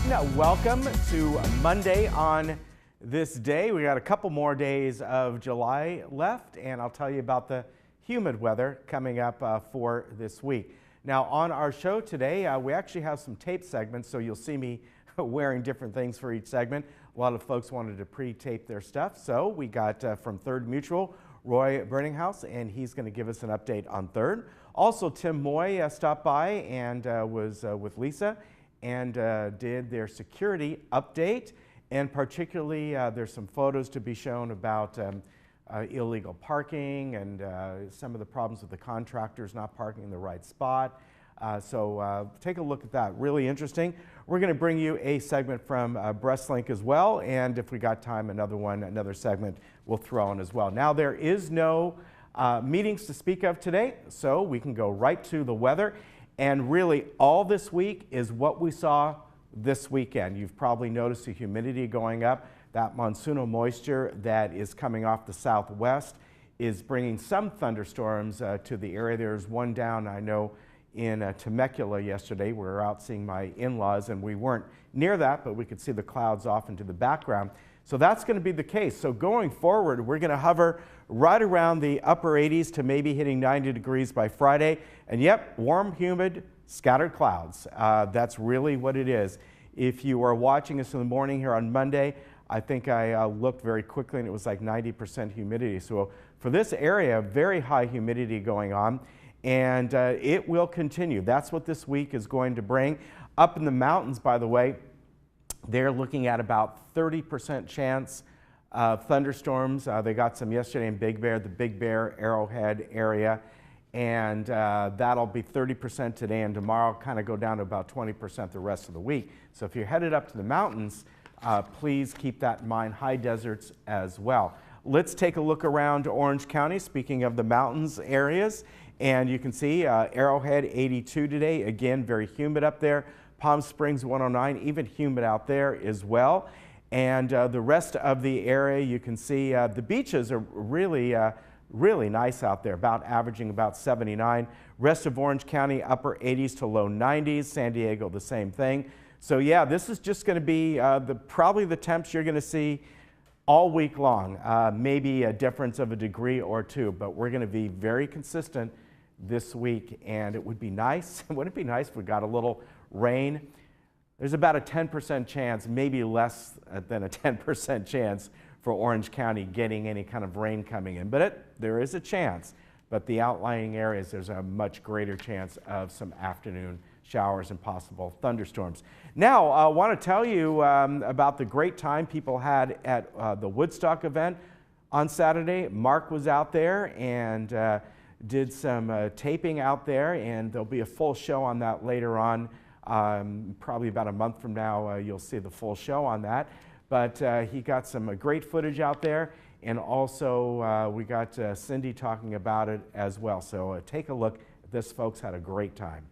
Welcome to Monday on this day. We got a couple more days of July left, and I'll tell you about the humid weather coming up for this week. Now, on our show today, we actually have some tape segments, so you'll see me wearing different things for each segment. A lot of folks wanted to pre-tape their stuff, so we got from Third Mutual, Roy Burninghouse, and he's going to give us an update on Third. Also, Tim Moy stopped by and was with Lisa and did their security update, and particularly there's some photos to be shown about illegal parking and some of the problems with the contractors not parking in the right spot. So take a look at that, really interesting. We're going to bring you a segment from Breastlink as well, and if we got time, another segment we'll throw in as well. Now, there is no meetings to speak of today, so we can go right to the weather. And really, all this week is what we saw this weekend. You've probably noticed the humidity going up. That monsoonal moisture that is coming off the southwest is bringing some thunderstorms to the area. There's one down, I know, in Temecula yesterday. We were out seeing my in-laws, and we weren't near that, but we could see the clouds off into the background. So that's going to be the case. So going forward, we're going to hover right around the upper 80s to maybe hitting 90 degrees by Friday. And yep, warm, humid, scattered clouds. That's really what it is. If you are watching us in the morning here on Monday, I think I looked very quickly and it was like 90% humidity. So for this area, very high humidity going on, and it will continue. That's what this week is going to bring. Up in the mountains, by the way, they're looking at about 30% chance of thunderstorms. They got some yesterday in Big Bear, the Big Bear, Arrowhead area, and that'll be 30% today and tomorrow, kind of go down to about 20% the rest of the week. So if you're headed up to the mountains, please keep that in mind, high deserts as well. Let's take a look around Orange County, speaking of the mountains areas, and you can see Arrowhead 82 today, again, very humid up there. Palm Springs 109, even humid out there as well. And the rest of the area, you can see the beaches are really, really nice out there, averaging about 79. Rest of Orange County, upper 80s to low 90s. San Diego, the same thing. So yeah, this is just going to be probably the temps you're going to see all week long. Maybe a difference of a degree or two, but we're going to be very consistent this week. And it would be nice. Wouldn't it be nice if we got a little rain? There's about a 10% chance, maybe less than a 10% chance for Orange County getting any kind of rain coming in. But there is a chance. But the outlying areas, there's a much greater chance of some afternoon showers and possible thunderstorms. Now, I want to tell you about the great time people had at the Woodstock event on Saturday. Mark was out there and did some taping out there, and there'll be a full show on that later on. Probably about a month from now, you'll see the full show on that. But he got some great footage out there, and also we got Cindy talking about it as well. So take a look at this. Folks had a great time.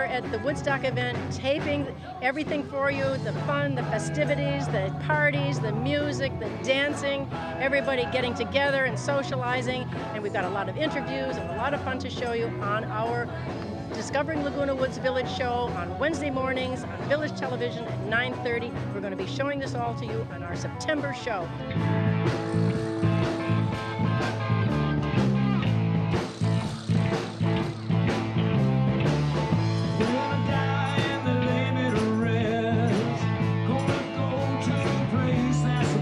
At the Woodstock event, taping everything for you, the fun, the festivities, the parties, the music, the dancing, everybody getting together and socializing, and we've got a lot of interviews and a lot of fun to show you on our Discovering Laguna Woods Village show on Wednesday mornings on Village Television at 9:30. We're going to be showing this all to you on our September show. Gonna die in the limit of rest. Gonna go to the place that's the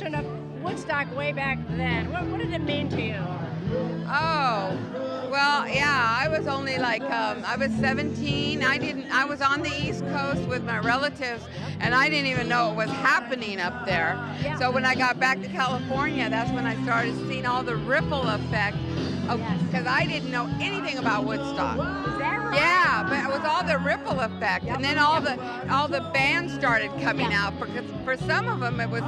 recollection of Woodstock way back then? What did it mean to you? Oh, well, yeah, I was only like, I was 17. I was on the East Coast with my relatives, and I didn't even know it was happening up there. Yeah. So when I got back to California, that's when I started seeing all the ripple effect, because I didn't know anything about Woodstock. Is that right? Yeah, but it was all the ripple effect, and then all the bands started coming out. Because for some of them, it was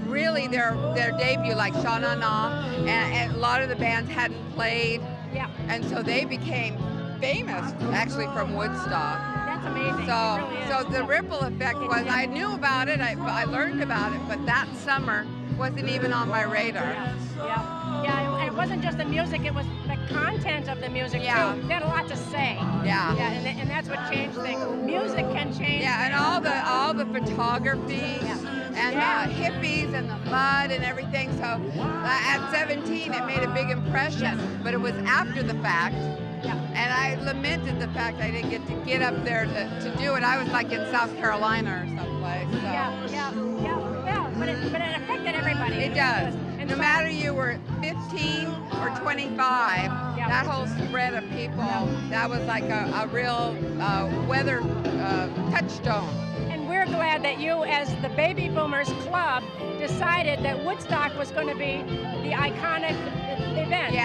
really their debut, like Sha Na Na, and a lot of the bands hadn't played, and so they became famous actually from Woodstock. That's amazing. So, It really is. so the ripple effect was I knew about it, I learned about it, but that summer wasn't even on my radar. Yeah, it wasn't just the music, it was the content of the music, too. They had a lot to say. Yeah. And that's what changed things. Music can change and all the photography and the hippies and the mud and everything. So at 17, it made a big impression, but it was after the fact. And I lamented the fact I didn't get up there to do it. I was like in South Carolina or someplace. So. Yeah, but it affected everybody. It does. No matter you were 15 or 25, that whole spread of people, that was like a real weather touchstone. And we're glad that you, as the Baby Boomers Club, decided that Woodstock was going to be the iconic event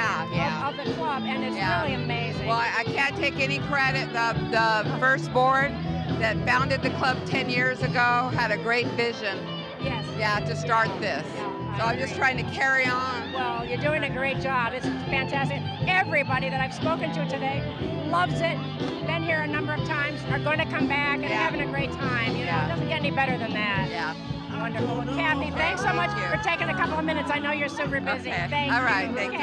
of the club, and it's really amazing. Well, I can't take any credit. The first board that founded the club 10 years ago had a great vision. Yes. Yeah, to start this. So I'm just trying to carry on. Well, you're doing a great job. It's fantastic. Everybody that I've spoken to today loves it. Been here a number of times. Are going to come back and having a great time. You know, it doesn't get any better than that. Yeah. Wonderful. Well, Kathy, thanks so much for taking a couple of minutes. I know you're super busy. Okay. Thank you. All right. Thank you.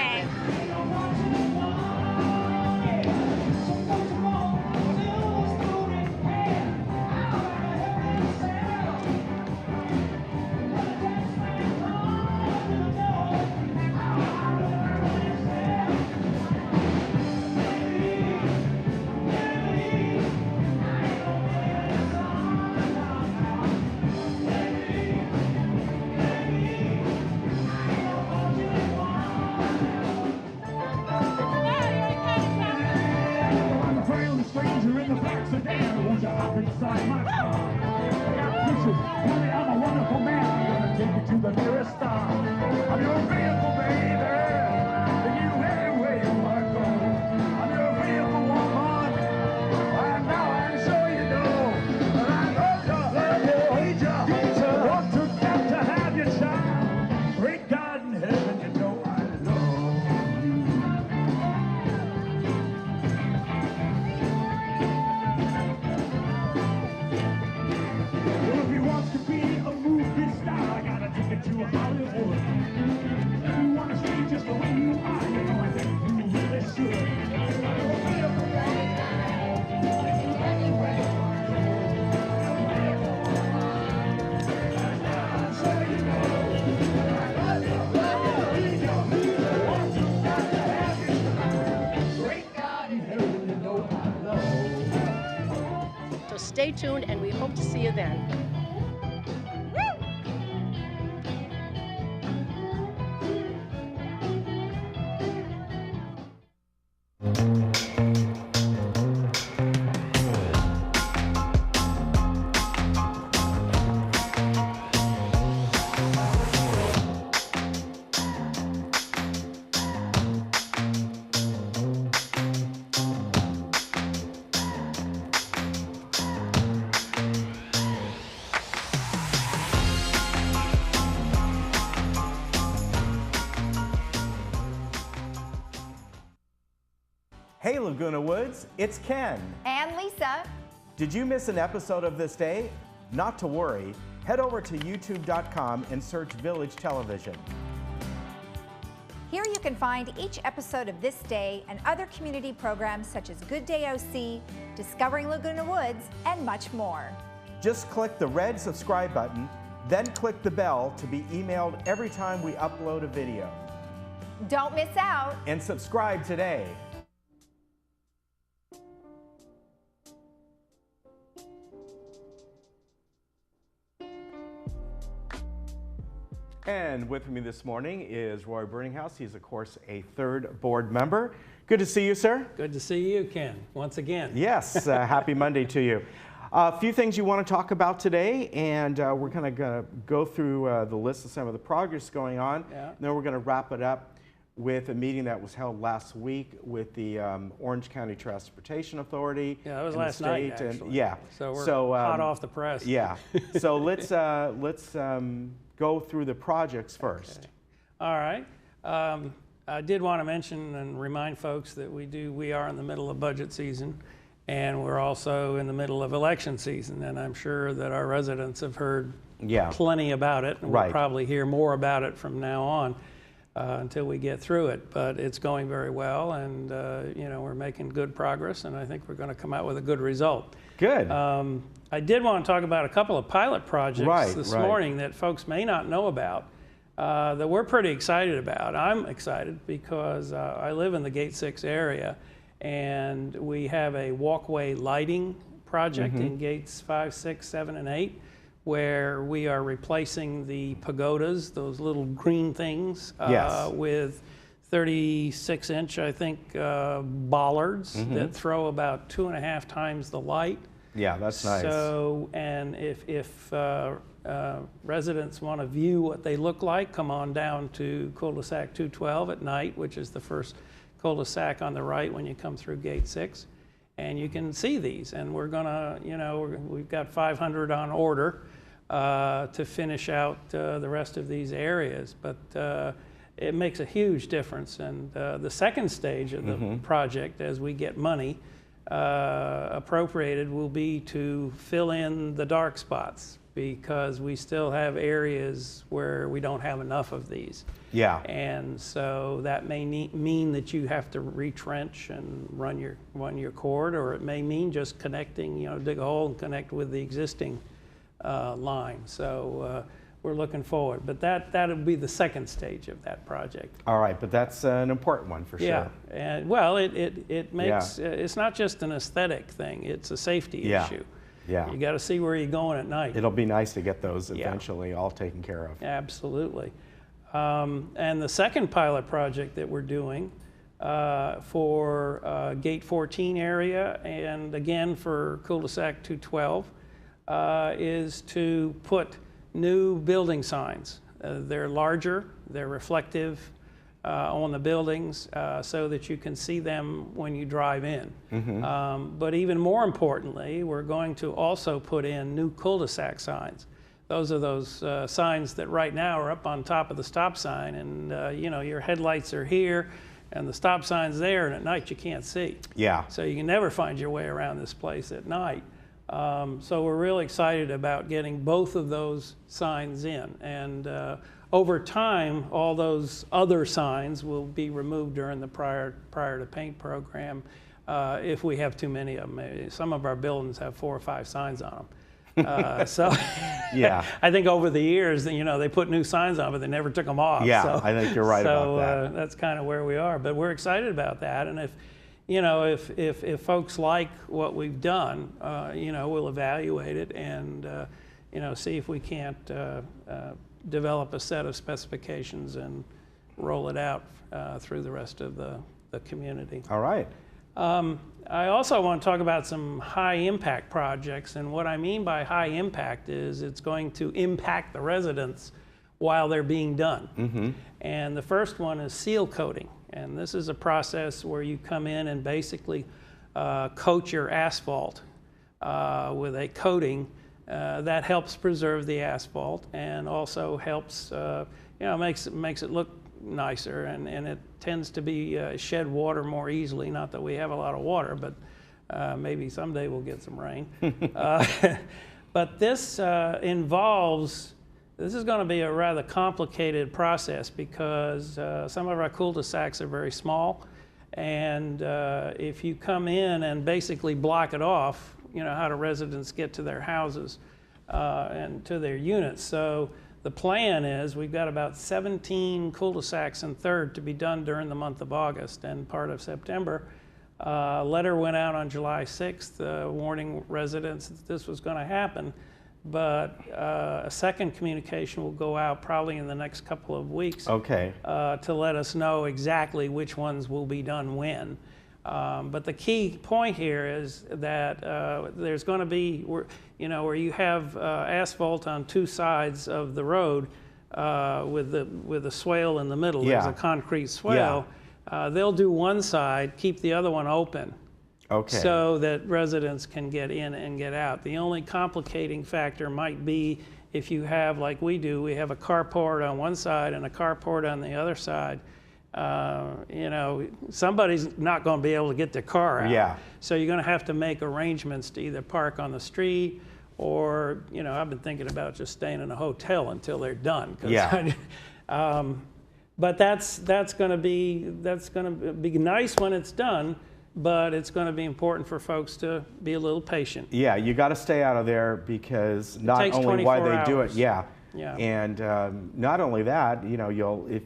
Inside my car. Listen, honey, I'm a wonderful man. I'm gonna take you to the nearest star. I'm your vehicle, baby. Take you anywhere you wanna go. I'm your vehicle, woman. And now I'm sure you know that I love you, hate you, want to got to have your child. Great God in heaven, you know I love you. To Hollywood. If you want to stay just the way you are, you know I think you really should. So stay tuned, and we hope to see you then. Hey Laguna Woods, it's Ken. And Lisa. Did you miss an episode of This Day? Not to worry. Head over to youtube.com and search Village Television. Here you can find each episode of This Day and other community programs such as Good Day OC, Discovering Laguna Woods, and much more. Just click the red subscribe button, then click the bell to be emailed every time we upload a video. Don't miss out. And subscribe today. And with me this morning is Roy Burninghouse. He's, of course, a third board member. Good to see you, sir. Good to see you, Ken, once again. Yes, happy Monday to you. A few things you want to talk about today, and we're going to go through the list of some of the progress going on. Yeah. And then we're going to wrap it up with a meeting that was held last week with the Orange County Transportation Authority. Yeah, that was and the last night, state, and, actually. yeah. So we're hot off the press. Yeah. So let's go through the projects first. Okay. All right. I did want to mention and remind folks that we are in the middle of budget season, and we're also in the middle of election season, and I'm sure that our residents have heard plenty about it, and we'll probably hear more about it from now on until we get through it. But it's going very well, and we're making good progress, and I think we're going to come out with a good result. Good. I did want to talk about a couple of pilot projects this morning that folks may not know about. That we're pretty excited about. I'm excited because I live in the Gate 6 area, and we have a walkway lighting project in Gates 5, 6, 7, and 8, where we are replacing the pagodas, those little green things, with 36-inch, I think, bollards that throw about 2.5 times the light. Yeah, that's nice. So, and if residents want to view what they look like, come on down to cul-de-sac 212 at night, which is the first cul-de-sac on the right when you come through Gate 6, and you can see these. And we're gonna, we've got 500 on order to finish out the rest of these areas, but it makes a huge difference. And the second stage of the project, as we get money appropriated, will be to fill in the dark spots, because we still have areas where we don't have enough of these. Yeah. And so that may mean that you have to retrench and run your cord, or it may mean just connecting, dig a hole and connect with the existing line. So we're looking forward, but that'll be the second stage of that project. All right, but that's an important one for sure. Yeah, and well, it makes it's not just an aesthetic thing; it's a safety issue. Yeah. You got to see where you're going at night. It'll be nice to get those eventually all taken care of. Absolutely. And the second pilot project that we're doing for Gate 14 area, and again for cul-de-sac 212, is to put new building signs. They're larger, they're reflective on the buildings, so that you can see them when you drive in. But even more importantly, we're going to also put in new cul-de-sac signs. Those are those signs that right now are up on top of the stop sign, and your headlights are here and the stop sign's there, and at night you can't see. Yeah. So you can never find your way around this place at night. So we're really excited about getting both of those signs in, and over time, all those other signs will be removed during the prior to paint program if we have too many of them. Some of our buildings have 4 or 5 signs on them. So yeah, I think over the years, they put new signs on, but they never took them off. Yeah, so, I think you're right about that. That's kind of where we are, but we're excited about that. And if folks like what we've done, we'll evaluate it and see if we can't develop a set of specifications and roll it out through the rest of the community. All right. I also want to talk about some high impact projects, and what I mean by high impact is it's going to impact the residents while they're being done. And the first one is seal coating, and this is a process where you come in and basically coat your asphalt with a coating that helps preserve the asphalt, and also helps, makes it look nicer, and it tends to be shed water more easily. Not that we have a lot of water, but maybe someday we'll get some rain. But this involves, this is going to be a rather complicated process, because some of our cul-de-sacs are very small, and if you come in and basically block it off, how do residents get to their houses and to their units? So the plan is we've got about 17 cul-de-sacs in Third to be done during the month of August and part of September. A letter went out on July 6th warning residents that this was going to happen. but a second communication will go out probably in the next couple of weeks. Okay. To let us know exactly which ones will be done when. But the key point here is that there's going to be, where you have asphalt on two sides of the road with the swale in the middle. Yeah. There's a concrete swale. They'll do one side, keep the other one open. Okay. So that residents can get in and get out. The only complicating factor might be if you have, like we do, we have a carport on one side and a carport on the other side. Somebody's not going to be able to get their car out. Yeah. So you're going to have to make arrangements to either park on the street or, I've been thinking about just staying in a hotel until they're done. Yeah. But that's going to be nice when it's done. But it's going to be important for folks to be a little patient. Yeah, you got to stay out of there because not takes only why 24 they do it, hours. yeah, Yeah. and not only that, if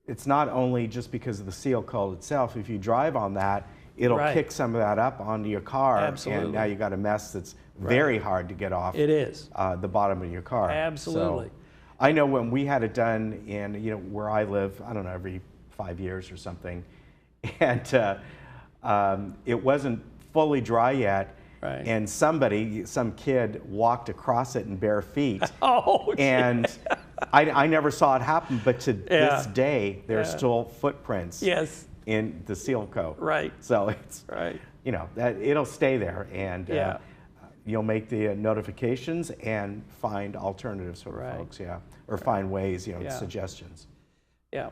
it's not only just because of the seal coat itself. If you drive on that, it'll Right. kick some of that up onto your car, Absolutely. and now you got a mess that's very hard to get off. It is. The bottom of your car. Absolutely. So, I know when we had it done in where I live, I don't know, every 5 years or something, and it wasn't fully dry yet, Right. and some kid walked across it in bare feet. Oh, And I never saw it happen, but to Yeah. this day, there's Yeah. still footprints yes. in the seal coat. Right. So it's, Right. that it'll stay there, and Yeah. you'll make the notifications and find alternatives for Right. folks, or find ways, Yeah. suggestions. Yeah.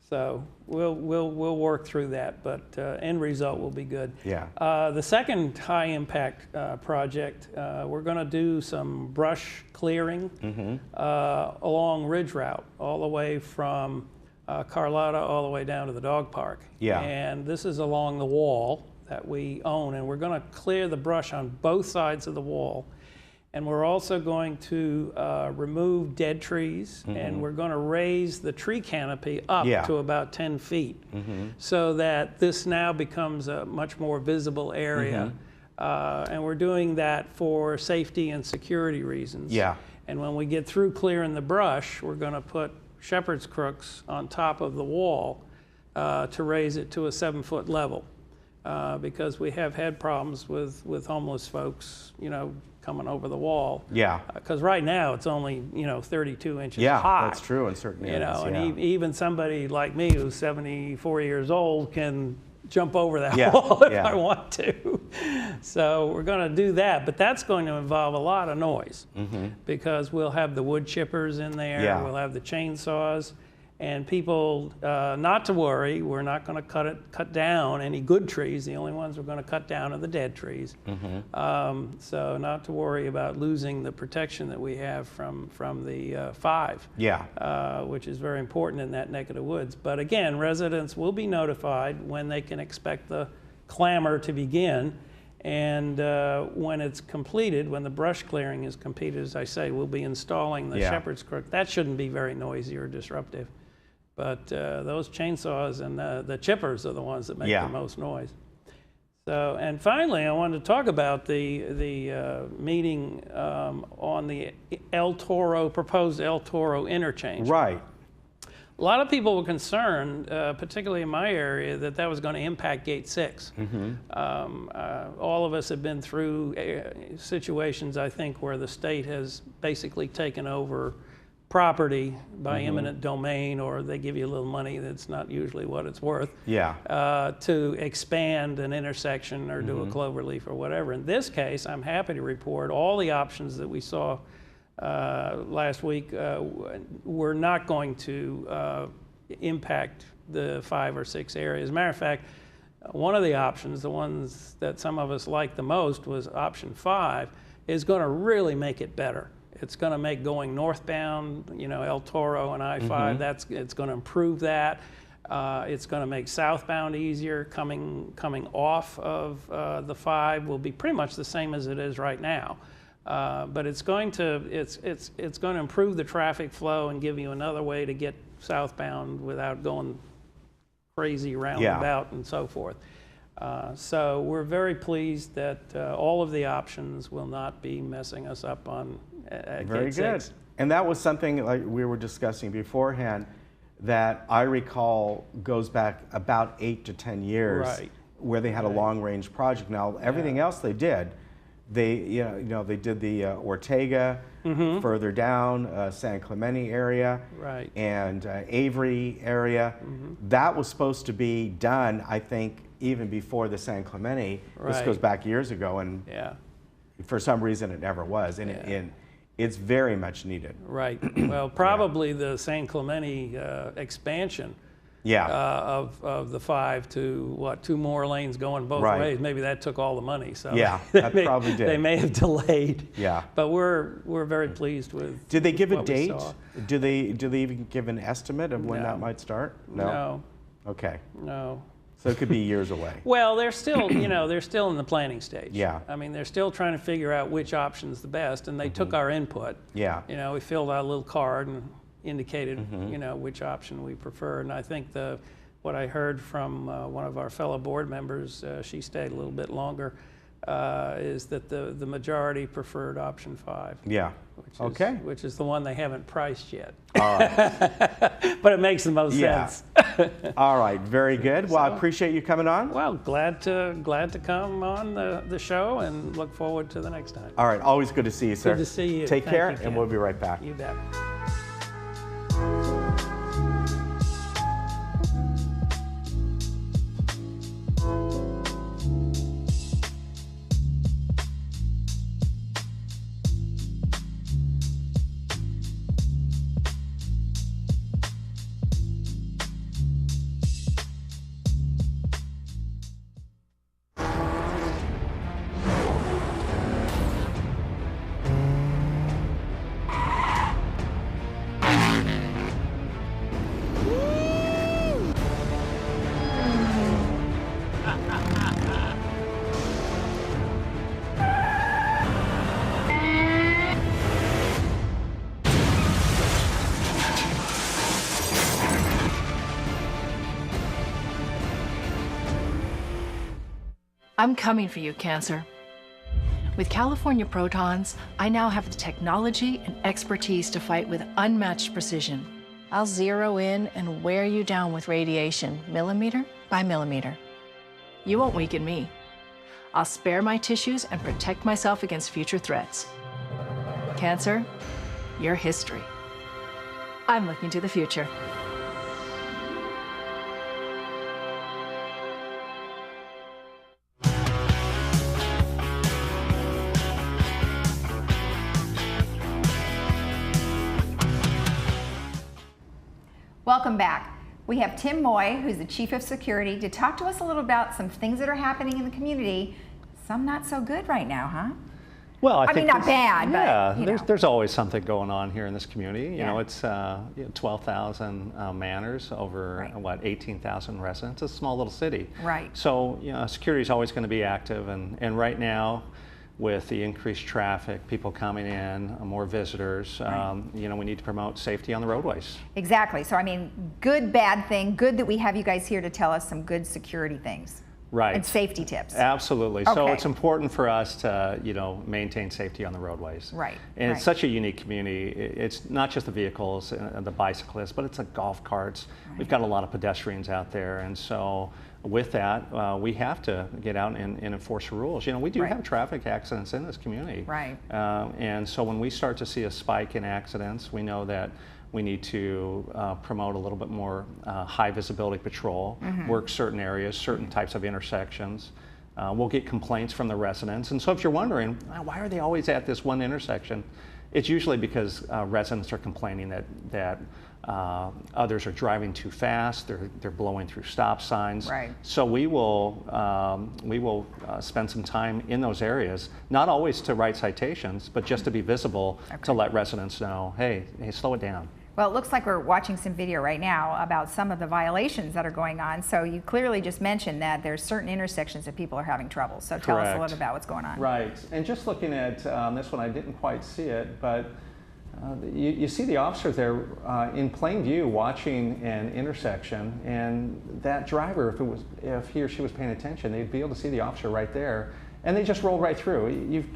So we'll work through that, but end result will be good. Yeah. The second high impact project, we're going to do some brush clearing along Ridge Route, all the way from Carlotta all the way down to the dog park. Yeah. And this is along the wall that we own, and we're going to clear the brush on both sides of the wall. And we're also going to remove dead trees, and we're going to raise the tree canopy up Yeah. to about 10 feet so that this now becomes a much more visible area. And we're doing that for safety and security reasons. Yeah. And when we get through clearing the brush, we're going to put shepherd's crooks on top of the wall to raise it to a 7-foot level. Because we have had problems with homeless folks, coming over the wall. Yeah. Because right now it's only 32 inches Yeah, high. that's true in certain areas. And even somebody like me who's 74 years old can jump over that Yeah, wall if yeah. I want to. So we're going to do that, but that's going to involve a lot of noise because we'll have the wood chippers in there, Yeah. we'll have the chainsaws, and people not to worry. We're not going to cut down any good trees. The only ones we're going to cut down are the dead trees. So not to worry about losing the protection that we have from the 5. Yeah. Which is very important in that neck of the woods. But again, residents will be notified when they can expect the clamor to begin. And when it's completed, when the brush clearing is completed, as I say, we'll be installing the Yeah. shepherd's crook. That shouldn't be very noisy or disruptive. But those chainsaws and the chippers are the ones that make Yeah. the most noise. So, and finally, I wanted to talk about the meeting on the proposed El Toro interchange. Right. A lot of people were concerned, particularly in my area, that was going to impact Gate 6. All of us have been through situations, I think, where the state has basically taken over property by eminent domain, or they give you a little money that's not usually what it's worth, Yeah. to expand an intersection or do a cloverleaf or whatever. In this case, I'm happy to report all the options that we saw last week were not going to impact the 5 or 6 areas. As a matter of fact, one of the options, the ones that some of us liked the most, was option 5, is going to really make it better. It's going to make going northbound, El Toro and I-5, it's going to improve that. It's going to make southbound easier. Coming off of the 5 will be pretty much the same as it is right now. But it's going to improve the traffic flow and give you another way to get southbound without going crazy roundabout and so forth. So we're very pleased that all of the options will not be messing us up on Very Gate good. 6. And that was something like we were discussing beforehand that I recall goes back about 8 to 10 years, Right. where they had a long-range project. Now everything else they did, they they did the Ortega further down, San Clemente area, Right. and Avery area. That was supposed to be done, I think, even before the San Clemente. This Right. goes back years ago, and Yeah. for some reason it never was, and it's very much needed. Right. Well, probably the San Clemente expansion Yeah. of the 5 to 2 more lanes going both Right. ways. Maybe that took all the money. So Yeah, they that may- probably did. They may have delayed. Yeah. But we're very pleased with. Did they give a what we date? saw. Do they even give an estimate of when No. that might start? No. Okay. No. So it could be years away. Well, they're still, they're still in the planning stage. Yeah. I mean, they're still trying to figure out which option's the best, and they took our input. Yeah. We filled out a little card and indicated, which option we prefer. And I think what I heard from one of our fellow board members, she stayed a little bit longer, is that the majority preferred option 5. Yeah. Which is the one they haven't priced yet. All right. But it makes the most Yeah. sense. All right. Very good. Well, I appreciate you coming on. Well, glad to come on the show and look forward to the next time. All right. Always good to see you, sir. Good to see you. Take Thank care, you, and Ken. we'll be right back. You bet. I'm coming for you, Cancer. With California Protons, I now have the technology and expertise to fight with unmatched precision. I'll zero in and wear you down with radiation, millimeter by millimeter. You won't weaken me. I'll spare my tissues and protect myself against future threats. Cancer, you're history. I'm looking to the future. Welcome back. We have Tim Moy, who's the Chief of Security, to talk to us a little about some things that are happening in the community. Some not so good right now, huh? Well, I mean, think not bad, yeah, but, you know. there's always something going on here in this community. You Yeah. know, it's 12,000 manners over, Right. what, 18,000 residents. It's a small little city. Right. So, security is always going to be active. And right now, with the increased traffic, people coming in, more visitors, we need to promote safety on the roadways. Exactly. So, I mean, good, bad thing. Good that we have you guys here to tell us some good security things. Right. And safety tips. Absolutely. So Okay. it's important for us to, maintain safety on the roadways. Right, And right. it's such a unique community. It's not just the vehicles and the bicyclists, but it's the golf carts. We've got a lot of pedestrians out there. And so with that, we have to get out and enforce the rules. We do Right. have traffic accidents in this community. Right. And so when we start to see a spike in accidents, we know that we need to promote a little bit more high visibility patrol, work certain areas, certain types of intersections. We'll get complaints from the residents. And so if you're wondering, why are they always at this one intersection? It's usually because residents are complaining that others are driving too fast, they're blowing through stop signs. Right. So we will spend some time in those areas, not always to write citations, but just to be visible to let residents know, hey, slow it down. Well, it looks like we're watching some video right now about some of the violations that are going on. So you clearly just mentioned that there's certain intersections that people are having trouble. So tell us a Correct. little about what's going on. Right, and just looking at this one, I didn't quite see it, but You see the officer there in plain view watching an intersection, and that driver, if he or she was paying attention, they'd be able to see the officer right there, and they just rolled right through.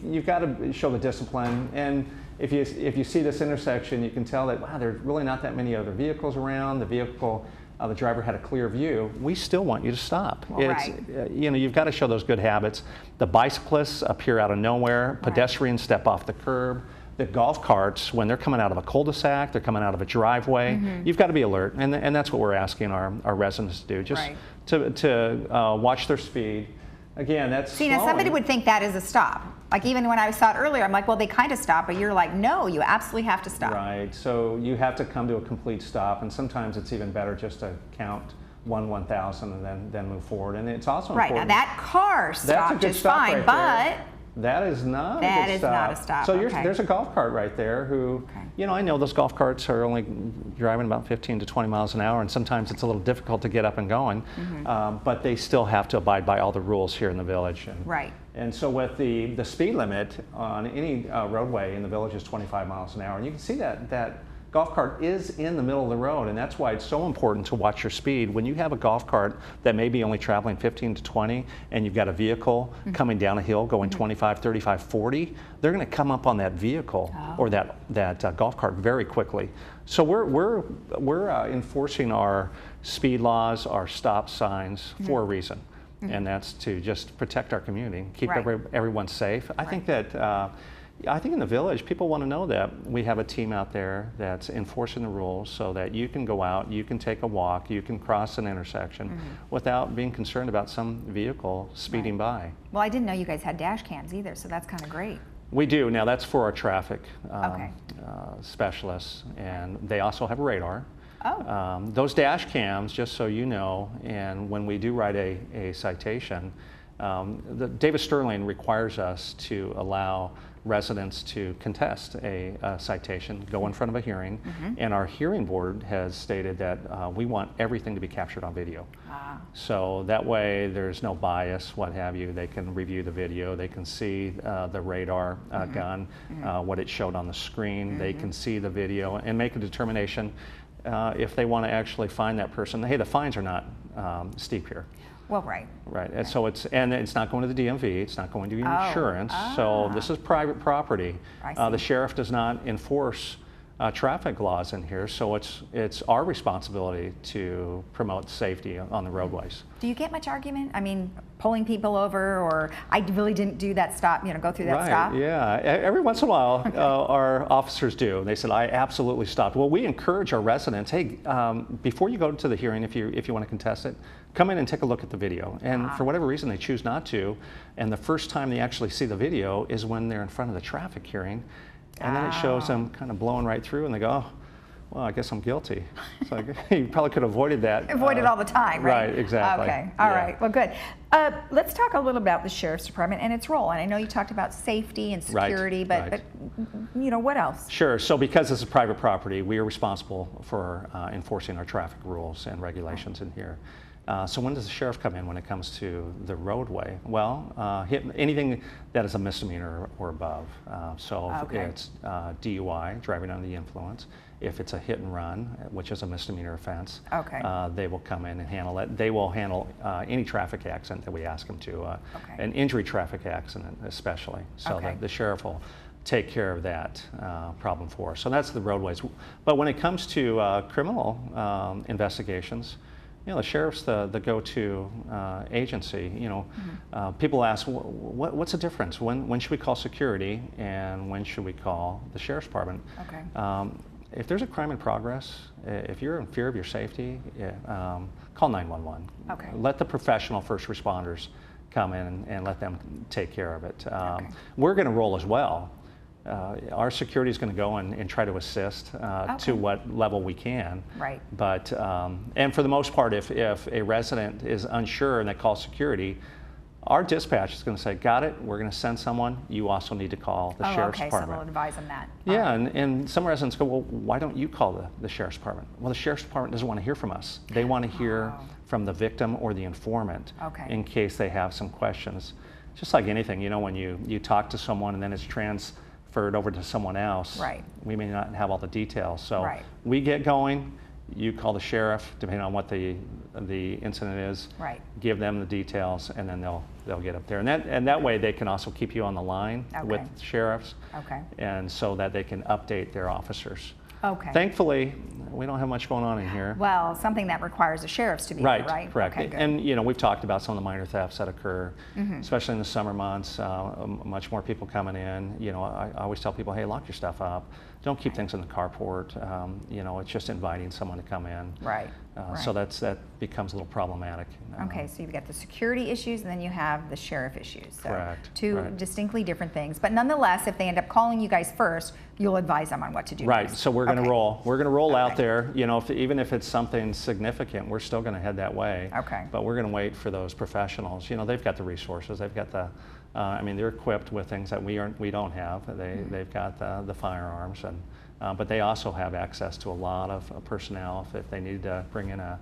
You've got to show the discipline, and if you see this intersection, you can tell that, wow, there's really not that many other vehicles around. The driver had a clear view. We still want you to stop. Right. You've got to show those good habits. The bicyclists appear out of nowhere. Pedestrians step off the curb. The golf carts, when they're coming out of a cul-de-sac, they're coming out of a driveway, you've got to be alert, and that's what we're asking our residents to do, just to watch their speed. Again, that's See, now somebody would think that is a stop. Like even when I saw it earlier, I'm like, well, they kind of stop, but you're like, no, you absolutely have to stop. Right, so you have to come to a complete stop, and sometimes it's even better just to count 1,000 and then move forward. And it's also important. Now that car stopped just fine, but that is not a good stop. Not a stop. So there's a golf cart right there who, I know those golf carts are only driving about 15 to 20 miles an hour, and sometimes it's a little difficult to get up and going, but they still have to abide by all the rules here in the village. And so with the speed limit on any roadway in the village is 25 miles an hour, and you can see that golf cart is in the middle of the road, and that's why it's so important to watch your speed. When you have a golf cart that may be only traveling 15 to 20, and you've got a vehicle coming down a hill going 25, 35, 40, they're going to come up on that vehicle or that golf cart very quickly. So we're enforcing our speed laws, our stop signs for a reason, and that's to just protect our community, keep everyone safe. I think in the village, people want to know that we have a team out there that's enforcing the rules so that you can go out, you can take a walk, you can cross an intersection without being concerned about some vehicle speeding by. Well, I didn't know you guys had dash cams either, so that's kind of great. We do. Now that's for our traffic specialists, and they also have radar. Those dash cams, just so you know, and when we do write a citation, Davis Sterling requires us to allow residents to contest a citation, go in front of a hearing, and our hearing board has stated that we want everything to be captured on video. So that way there's no bias, what have you. They can review the video, they can see the radar gun, what it showed on the screen, they can see the video and make a determination if they want to actually find that person. Hey, the fines are not steep here. Well, right. And so it's not going to the DMV. It's not going to insurance. So this is private property. The sheriff does not enforce traffic laws in here. So it's our responsibility to promote safety on the roadways. Do you get much argument? I mean, pulling people over, or I really didn't do that stop, go through that stop? Yeah, every once in a while our officers do. They said, I absolutely stopped. Well, we encourage our residents, hey, before you go to the hearing, if you want to contest it, come in and take a look at the video. And for whatever reason, they choose not to. And the first time they actually see the video is when they're in front of the traffic hearing. And then it shows them kind of blowing right through, and they go, oh, well, I guess I'm guilty. It's like, you probably could have avoided that. Avoid it all the time, right? Right, exactly. Okay, all right, well, good. Let's talk a little about the Sheriff's Department and its role. And I know you talked about safety and security, but what else? Sure, so because this is private property, we are responsible for enforcing our traffic rules and regulations in here. So when does the sheriff come in when it comes to the roadway? Well, anything that is a misdemeanor or above. If it's DUI, driving under the influence. If it's a hit and run, which is a misdemeanor offense, they will come in and handle it. They will handle any traffic accident that we ask them to, an injury traffic accident especially. So the sheriff will take care of that problem for us. So that's the roadways. But when it comes to criminal investigations, the sheriff's the go-to agency. People ask, what's the difference? When should we call security, and when should we call the sheriff's department? If there's a crime in progress, if you're in fear of your safety, call 911. Let the professional first responders come in and let them take care of it. We're going to roll as well. Our security is going to go and try to assist to what level we can. But and for the most part, if a resident is unsure and they call security, our dispatch is going to say, got it, we're going to send someone. You also need to call the sheriff's department. So we'll advise them that. Yeah, and some residents go, well, why don't you call the sheriff's department? Well, the sheriff's department doesn't want to hear from us. They want to hear from the victim or the informant in case they have some questions. Just like anything, when you talk to someone and then it's transferred referred over to someone else, Right. we may not have all the details. So Right. we get going, you call the sheriff, depending on what the incident is, Right. give them the details, and then they'll get up there. And that way they can also keep you on the line with Okay. sheriffs, Okay. and so that they can update their officers. Okay. Thankfully, we don't have much going on in here. Well, something that requires the sheriffs to be Right, there, right? correct. Okay, good. And we've talked about some of the minor thefts that occur, Mm-hmm. especially in the summer months. Much more people coming in. I always tell people, hey, lock your stuff up. Don't keep things in the carport. It's just inviting someone to come in. Right. So that becomes a little problematic. Okay, so you've got the security issues, and then you have the sheriff issues. So Correct, two right. distinctly different things. But nonetheless, if they end up calling you guys first, you'll advise them on what to do Right. next. So we're going to Okay. roll. We're going to roll out Okay. there. Even if it's something significant, we're still going to head that way. Okay. But we're going to wait for those professionals. They've got the resources. They've got the. They're equipped with things that we don't have. They've got the firearms, but they also have access to a lot of personnel if they need to bring in a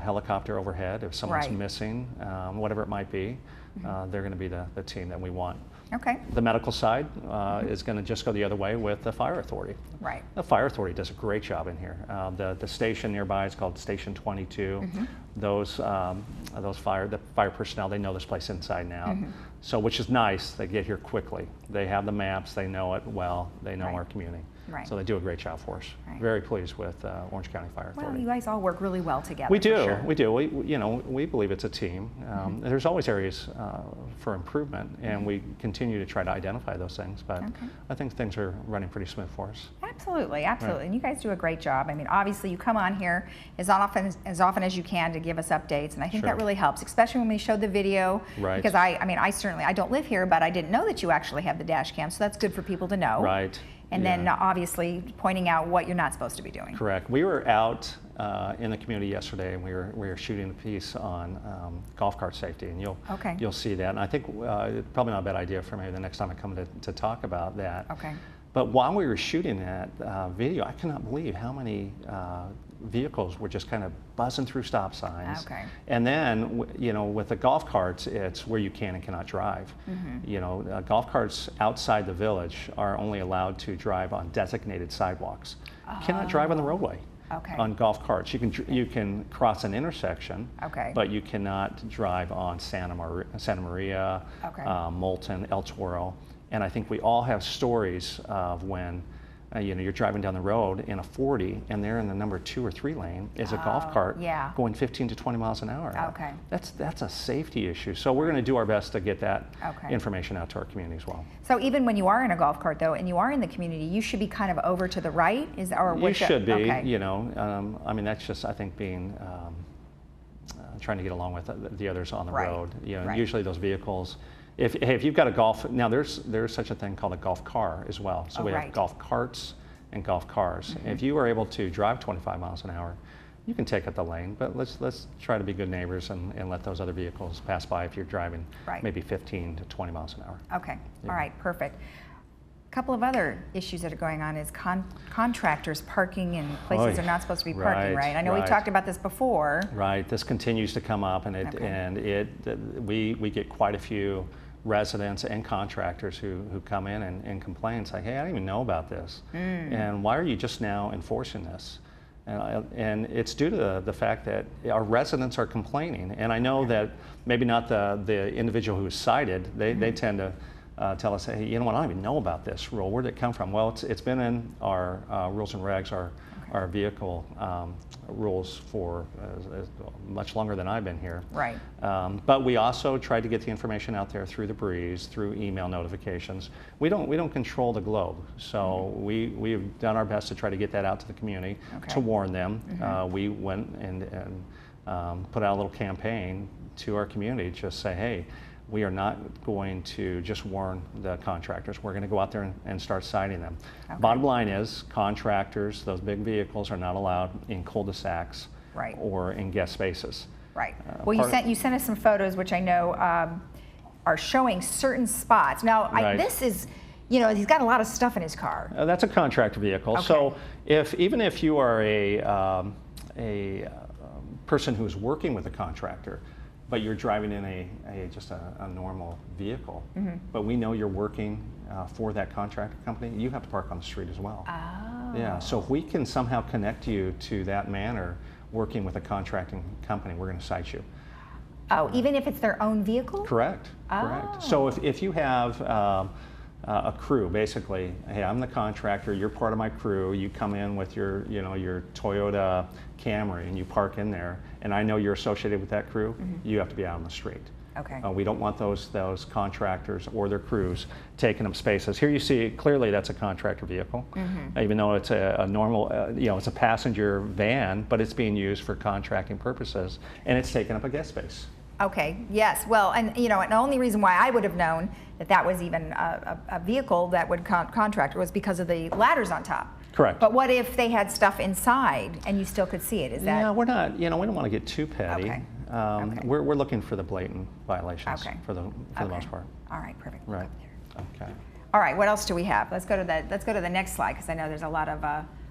helicopter overhead, if someone's Right. missing, whatever it might be, they're going to be the team that we want. Okay. The medical side is going to just go the other way with the fire authority. Right. The fire authority does a great job in here. The station nearby is called Station 22. Mm-hmm. The fire personnel, they know this place inside and out. So, which is nice. They get here quickly. They have the maps. They know it well. They know Right. our community. Right. So they do a great job for us. Right. Very pleased with Orange County Fire Well, Authority. you guys all work really well together. We for do, sure. we do. We believe it's a team. There's always areas for improvement, and we continue to try to identify those things. But Okay. I think things are running pretty smooth for us. Absolutely, absolutely. And you guys do a great job. I mean, obviously, you come on here as often as you can to give us updates, and I think Sure. that really helps, especially when we showed the video. Right. Because I don't live here, but I didn't know that you actually have the dash cam, so that's good for people to know. Right. And yeah. then obviously pointing out what you're not supposed to be doing. Correct. We were out in the community yesterday, and we were shooting a piece on golf cart safety, and you'll see that. And I think it's probably not a bad idea for maybe the next time I come to talk about that. Okay. But while we were shooting that video, I cannot believe how many vehicles were just kind of buzzing through stop signs. Okay. And then, with the golf carts, it's where you can and cannot drive. Golf carts outside the village are only allowed to drive on designated sidewalks. You cannot drive on the roadway. Okay. On golf carts, you can cross an intersection, Okay. but you cannot drive on Santa Maria, Okay. Moulton, El Toro. And I think we all have stories of when you're driving down the road in a 40 and they're in the number 2 or 3 lane is a golf cart yeah. going 15 to 20 miles an hour. Okay. That's a safety issue. So we're going to do our best to get that Okay. information out to our community as well. So even when you are in a golf cart, though, and you are in the community, you should be kind of over to the right, You should be. Okay. That's just, I think, being trying to get along with the others on the Right. road. Right. Usually those vehicles. If you've got a golf, now there's such a thing called a golf car as well. So we right. have golf carts and golf cars. If you are able to drive 25 miles an hour, you can take up the lane, but let's try to be good neighbors and let those other vehicles pass by if you're driving Right. maybe 15 to 20 miles an hour. Okay. Yeah. All right. Perfect. A couple of other issues that are going on is contractors parking in places Oy. they're not supposed to be parking, Right, right? I know we right. talked about this before. Right, this continues to come up, and Okay. we get quite a few residents and contractors who come in and complain, say, hey, I didn't even know about this, and why are you just now enforcing this? And it's due to the fact that our residents are complaining, and I know that maybe not the individual who was cited, they tend to tell us, hey, you know what, I don't even know about this rule. Where did it come from? Well, it's been in our rules and regs, our vehicle rules for much longer than I've been here. Right. But we also try to get the information out there through the breeze, through email notifications. We don't control the globe, so we've done our best to try to get that out to the community Okay. to warn them. We went and put out a little campaign to our community, just say, hey, we are not going to just warn the contractors. We're going to go out there and start citing them. Okay. Bottom line is, contractors, those big vehicles, are not allowed in cul-de-sacs Right. or in guest spaces. Right. Well, you sent us some photos, which I know are showing certain spots. Now, Right. this is, he's got a lot of stuff in his car. That's a contractor vehicle. Okay. So even if you are a person who's working with a contractor, but you're driving in just a normal vehicle, but we know you're working for that contractor company, you have to park on the street as well. Oh. Yeah, so if we can somehow connect you to that manner, working with a contracting company, we're going to cite you. Oh, even if it's their own vehicle? Correct, correct. So if you have a crew, basically, hey, I'm the contractor, you're part of my crew, you come in with your, your Toyota Camry and you park in there, and I know you're associated with that crew, you have to be out on the street. Okay. We don't want those contractors or their crews taking up spaces. Here you see clearly that's a contractor vehicle, even though it's a normal, it's a passenger van, but it's being used for contracting purposes, and it's taking up a guest space. Okay, yes. Well, and and the only reason why I would have known that was even a vehicle that would contract was because of the ladders on top. Correct. But what if they had stuff inside and you still could see it? Is that? Yeah, we're not, we don't want to get too petty. Okay. We're looking for the blatant violations Okay. for the most part. All right, perfect. Right. Okay. All right, what else do we have? Let's go to the next slide because I know there's a lot of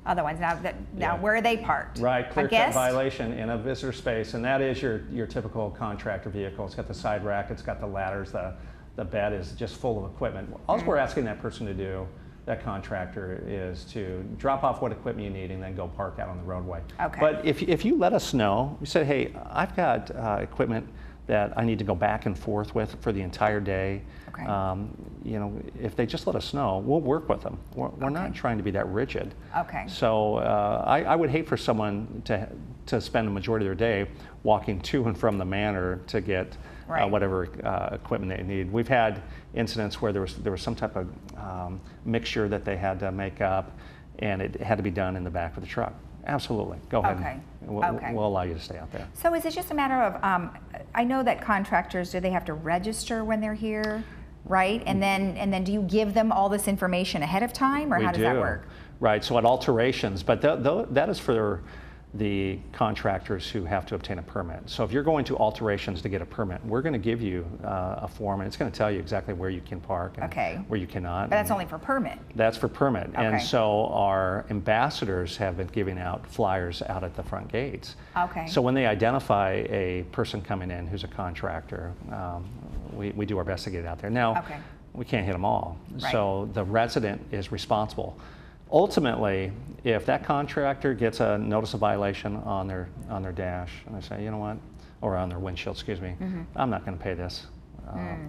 other ones. Now Yeah. where are they parked? Right, A clear cut guest? violation in a visitor space, and that is your typical contractor vehicle. It's got the side rack, it's got the ladders, the bed is just full of equipment. All we're asking that person to do, that contractor, is to drop off what equipment you need and then go park out on the roadway. Okay. But if you let us know, you say, hey, I've got equipment that I need to go back and forth with for the entire day. Okay. If they just let us know, we'll work with them. We're not trying to be that rigid. Okay. So I would hate for someone to spend the majority of their day walking to and from the manor to get Right. whatever equipment they need. We've had incidents where there was some type of mixture that they had to make up, and it had to be done in the back of the truck. Absolutely. Go ahead. Okay. We'll allow you to stay out there. So is it just a matter of, I know that contractors, do they have to register when they're here, right? And then do you give them all this information ahead of time, or how does that work? Right, so at alterations, but that is for the contractors who have to obtain a permit. So if you're going to alterations to get a permit, we're going to give you a form, and it's going to tell you exactly where you can park and where you cannot. But that's only for permit. That's for permit. Okay. And so our ambassadors have been giving out flyers out at the front gates. Okay. So when they identify a person coming in who's a contractor, we do our best to get it out there. Now, we can't hit them all. Right. So the resident is responsible. Ultimately, if that contractor gets a notice of violation on their dash, and they say, you know what, or on their windshield, excuse me, I'm not going to pay this.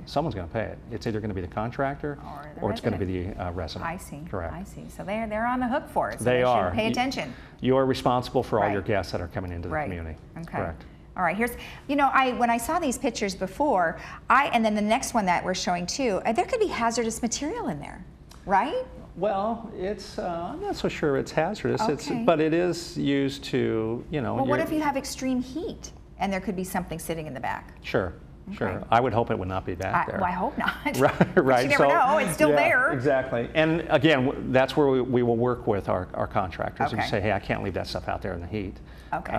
Someone's going to pay it. It's either going to be the contractor or it's going to be the resident. I see. Correct. I see. So they're on the hook for it. So they are. Should pay attention. You are responsible for all Right. your guests that are coming into the Right. community. Okay. Correct. All right, when I saw these pictures before, and then the next one that we're showing too, there could be hazardous material in there, right? Well, I'm not so sure it's hazardous, Okay. but it is used to, Well, what if you have extreme heat and there could be something sitting in the back? Sure. Okay. Sure. I would hope it would not be back there. Well, I hope not. Right. But you never know. It's still yeah, there. Exactly. And again, that's where we will work with our contractors and Okay. say, hey, I can't leave that stuff out there in the heat. Okay.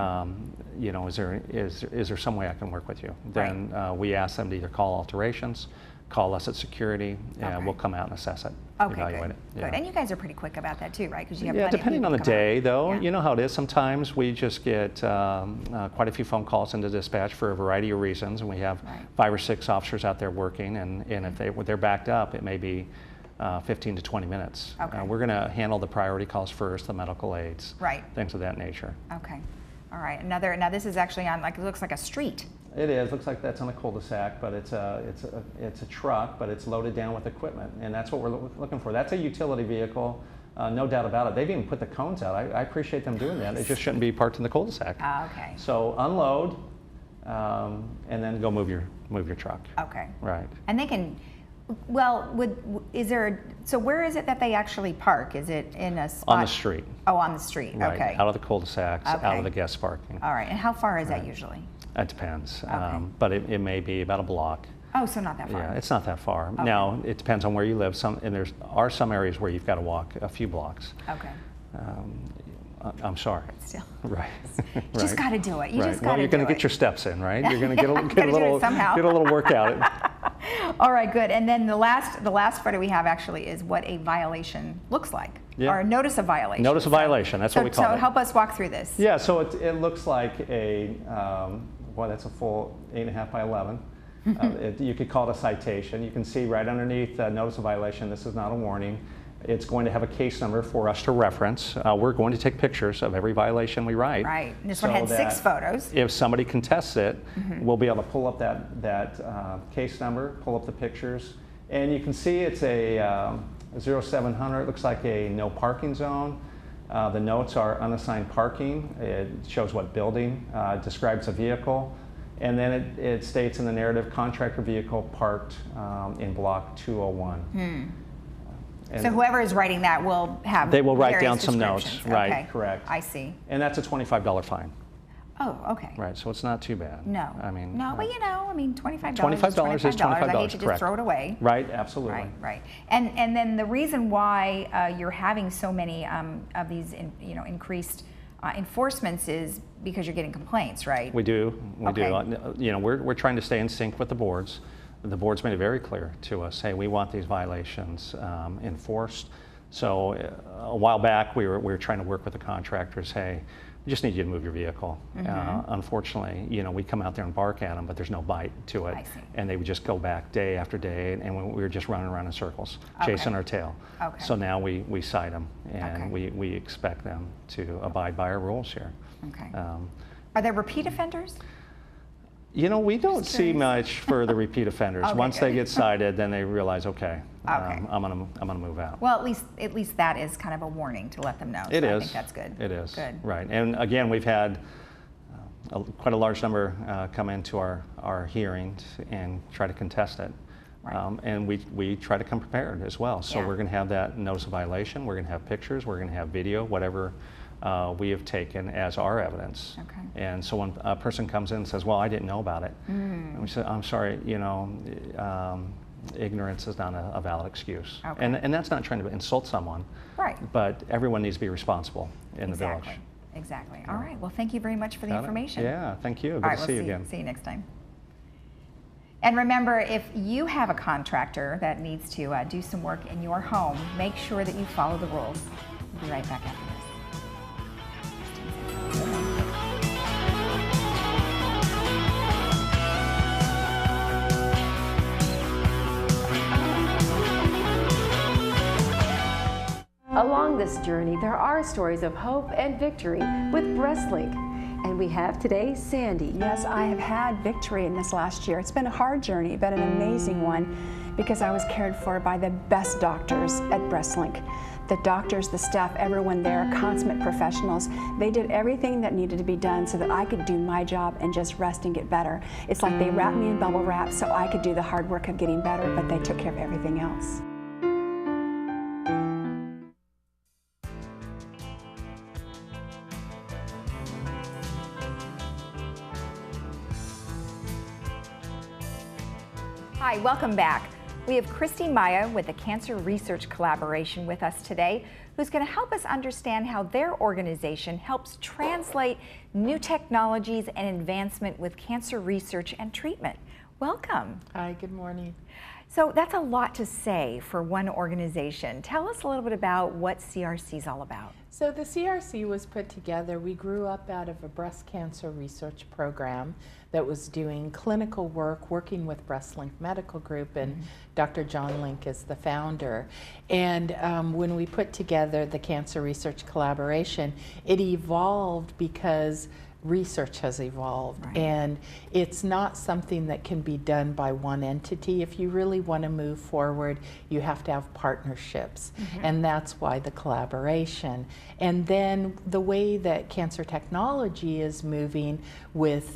Is there some way I can work with you? Then we ask them to either call alterations, call us at security, and Okay. we'll come out and assess it, Okay, evaluate good. it. Good. Yeah. And you guys are pretty quick about that too, right? Because you have Yeah, plenty of depending on the people come out. day, though, Yeah. you know how it is. Sometimes we just get quite a few phone calls into dispatch for a variety of reasons, and we have Right. 5 or 6 officers out there working, and if they're backed up, it may be 15 to 20 minutes. Okay. We're going to handle the priority calls first, the medical aids, Right. things of that nature. Okay. All right. Now this is actually on, it looks like a street. It is. Looks like that's on a cul-de-sac, but it's a truck, but it's loaded down with equipment, and that's what we're looking for. That's a utility vehicle, no doubt about it. They've even put the cones out. I appreciate them doing that. It just shouldn't be parked in the cul-de-sac. Okay. So unload, and then go move your truck. Okay. Right. And they can, well, so where is it that they actually park? Is it in a spot? On the street. Oh, on the street. Right. Okay. Out of the cul-de-sacs, out Okay. of the guest parking. All right. And how far is that usually? That depends. Okay. But it may be about a block. Oh, so not that far. Yeah, it's not that far. Okay. Now, it depends on where you live. And there are some areas where you've got to walk a few blocks. Okay. I'm sorry. Still. Right. You just got to do it. You Right. just got Well, to you're do going to it. get your steps in, right? You're going to Gotta get a do little it somehow. get a little workout. All right, good. And then the last photo we have actually is what a violation looks like, Yeah. or a notice of violation. Notice of violation. That's what we call So it. help us walk through this. Yeah. So it looks like a that's a full 8.5 by 11. You could call it a citation. You can see right underneath notice of violation, this is not a warning. It's going to have a case number for us to reference. We're going to take pictures of every violation we write. Right. And this one had 6 photos. If somebody contests it, we'll be able to pull up that case number, pull up the pictures, and you can see it's a 0700. It looks like a no parking zone. The notes are unassigned parking. It shows what building, describes a vehicle, and then it states in the narrative contractor vehicle parked in block 201. So whoever is writing that will have They will write various down some notes. descriptions. Right, Okay. correct. I see. And that's a $25 fine. Oh, okay. Right, so it's not too bad. No. I mean, no, but you know, I mean, $25 $25 is $25, I hate to just correct. throw it away. Right, absolutely. Right, right. And then the reason why you're having so many of these, increased enforcements is because you're getting complaints, right? We do. Okay. You know, we're trying to stay in sync with the boards. The board's made it very clear to us, hey, we want these violations enforced. So a while back, we were trying to work with the contractors, hey, we just need you to move your vehicle. Unfortunately, you know, we come out there and bark at them, but there's no bite to it. I see. And they would just go back day after day, and we were just running around in circles, chasing our tail. Okay. So now we cite them, and Okay. we expect them to abide by our rules here. Okay. Are there repeat offenders? You know, we don't see curious. much for the repeat offenders. Okay, Once good. they get cited, then they realize, okay, Okay. I'm gonna move out. Well, at least that is kind of a warning to let them know. It so is. I think that's good. It is. Good. Right. And again, we've had quite a large number come into our hearings and try to contest it. Right. And we try to come prepared as well. So Yeah. we're going to have that notice of violation. We're going to have pictures. We're going to have video, whatever we have taken as our evidence. Okay. And so when a person comes in and says, well, I didn't know about it, and we say, I'm sorry, you know, ignorance is not a valid excuse. Okay. And that's not trying to insult someone. Right. But everyone needs to be responsible in the village. Exactly. All right. Well, thank you very much for the Got it? information. Yeah, thank you. All Good right, to we'll see you again. See you next time. And remember, if you have a contractor that needs to do some work in your home, make sure that you follow the rules. We'll be right back after this. Along this journey, there are stories of hope and victory with BreastLink. And we have today Sandy. Yes, I have had victory in this last year. It's been a hard journey, but an amazing one because I was cared for by the best doctors at BreastLink. The doctors, the staff, everyone there, consummate professionals. They did everything that needed to be done so that I could do my job and just rest and get better. It's like they wrapped me in bubble wrap so I could do the hard work of getting better, but they took care of everything else. Hi, welcome back. We have Christy Maya with the Cancer Research Collaboration with us today, who's going to help us understand how their organization helps translate new technologies and advancement with cancer research and treatment. Welcome. Hi, good morning. So that's a lot to say for one organization. Tell us a little bit about what CRC is all about. So the CRC was put together, we grew up out of a breast cancer research program that was doing clinical work, working with BreastLink Medical Group, and Dr. John Link is the founder. And when we put together the Cancer Research Collaboration, it evolved because research has evolved, and it's not something that can be done by one entity. If you really want to move forward, you have to have partnerships, and that's why the collaboration. And then the way that cancer technology is moving with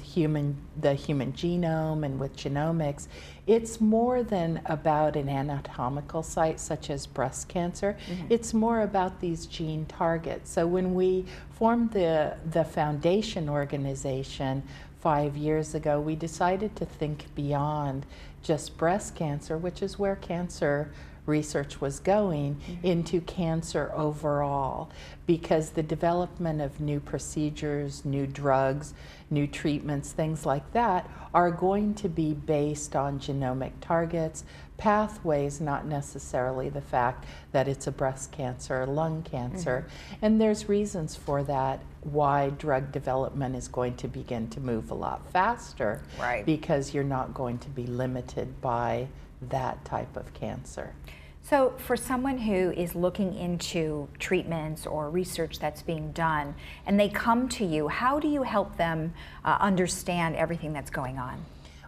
the human genome and with genomics, it's more than about an anatomical site such as breast cancer. It's more about these gene targets. So when we formed the foundation organization 5 years ago, we decided to think beyond just breast cancer, which is where cancer research was going into cancer overall, because the development of new procedures, new drugs, new treatments, things like that are going to be based on genomic targets, pathways, not necessarily the fact that it's a breast cancer or lung cancer. And there's reasons for that, why drug development is going to begin to move a lot faster, because you're not going to be limited by that type of cancer. So for someone who is looking into treatments or research that's being done, and they come to you, how do you help them understand everything that's going on?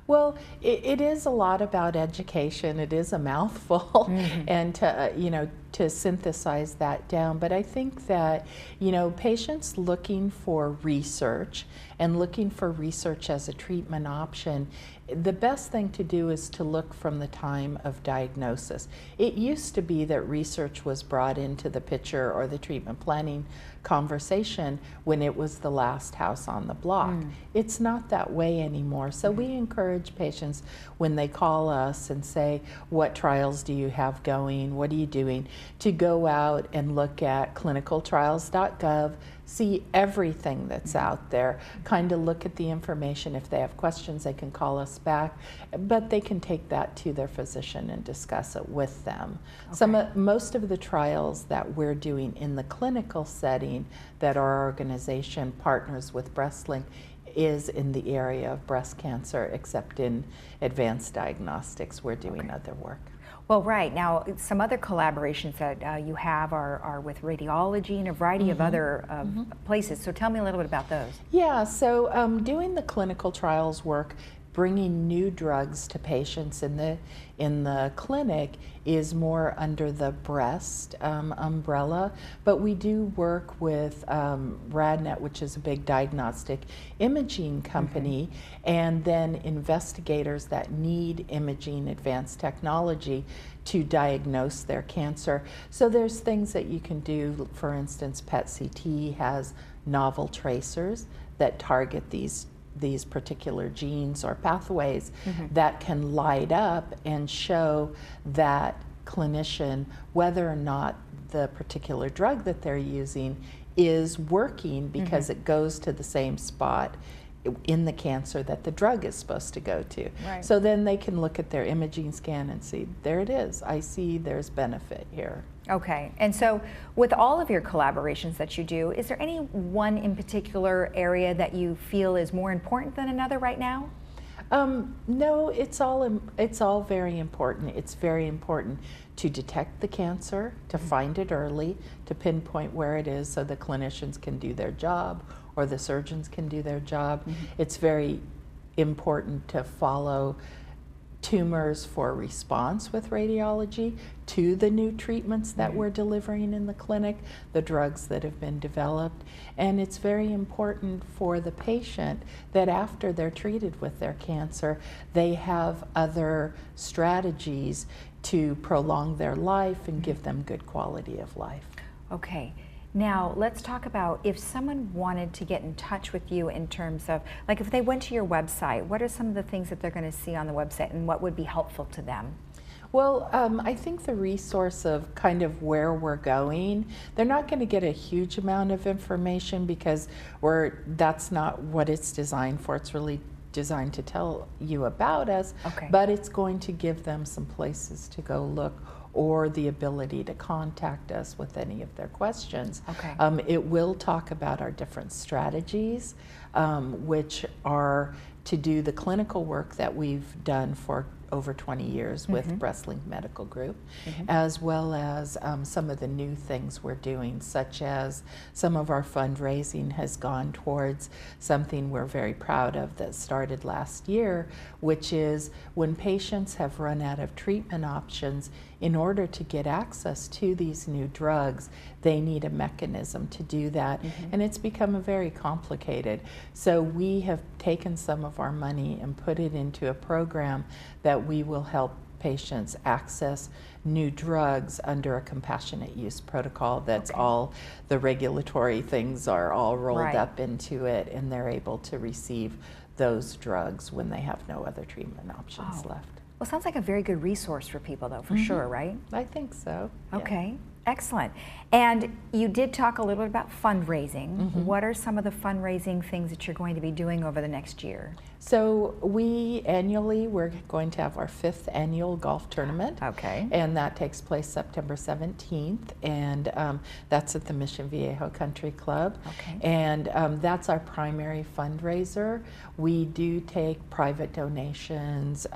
Well, it is a lot about education. It is a mouthful, and to synthesize that down. But I think that, patients looking for research and looking for research as a treatment option, the best thing to do is to look from the time of diagnosis. It used to be that research was brought into the picture or the treatment planning conversation when it was the last house on the block. It's not that way anymore. So we encourage patients when they call us and say, what trials do you have going? What are you doing? To go out and look at clinicaltrials.gov, see everything that's out there, kind of look at the information. If they have questions, they can call us back, but they can take that to their physician and discuss it with them. Most of the trials that we're doing in the clinical setting that our organization partners with BreastLink is in the area of breast cancer, except in advanced diagnostics, we're doing other work. Well, right. Now, some other collaborations that you have are with radiology and a variety of other places. So tell me a little bit about those. Yeah, so doing the clinical trials work, bringing new drugs to patients in the clinic is more under the breast umbrella, but we do work with RadNet, which is a big diagnostic imaging company, and then investigators that need imaging advanced technology to diagnose their cancer. So there's things that you can do. For instance, PET-CT has novel tracers that target these particular genes or pathways that can light up and show that clinician whether or not the particular drug that they're using is working, because it goes to the same spot in the cancer that the drug is supposed to go to. So then they can look at their imaging scan and see, there it is, I see there's benefit here. Okay, and so with all of your collaborations that you do, is there any one in particular area that you feel is more important than another right now? No, it's all very important. It's very important to detect the cancer, to find it early, to pinpoint where it is so the clinicians can do their job or the surgeons can do their job. It's very important to follow tumors for response with radiology to the new treatments that we're delivering in the clinic, the drugs that have been developed. And it's very important for the patient that after they're treated with their cancer, they have other strategies to prolong their life and give them good quality of life. Okay. Now, let's talk about if someone wanted to get in touch with you in terms of, like if they went to your website, what are some of the things that they're going to see on the website and what would be helpful to them? Well, I think the resource of kind of where we're going, they're not going to get a huge amount of information because that's not what it's designed for. It's really designed to tell you about us, but it's going to give them some places to go look or the ability to contact us with any of their questions. It will talk about our different strategies, which are to do the clinical work that we've done for over 20 years with BreastLink Medical Group, as well as some of the new things we're doing, such as some of our fundraising has gone towards something we're very proud of that started last year, which is when patients have run out of treatment options, in order to get access to these new drugs, they need a mechanism to do that, and it's become very complicated. So we have taken some of our money and put it into a program that we will help patients access new drugs under a compassionate use protocol that's all the regulatory things are all rolled up into it, and they're able to receive those drugs when they have no other treatment options left. Well, sounds like a very good resource for people, though, for sure, right? I think so. Yeah. Okay, excellent. And you did talk a little bit about fundraising. What are some of the fundraising things that you're going to be doing over the next year? So we're going to have our 5th annual golf tournament. Okay. And that takes place September 17th, and that's at the Mission Viejo Country Club. Okay. And that's our primary fundraiser. We do take private donations,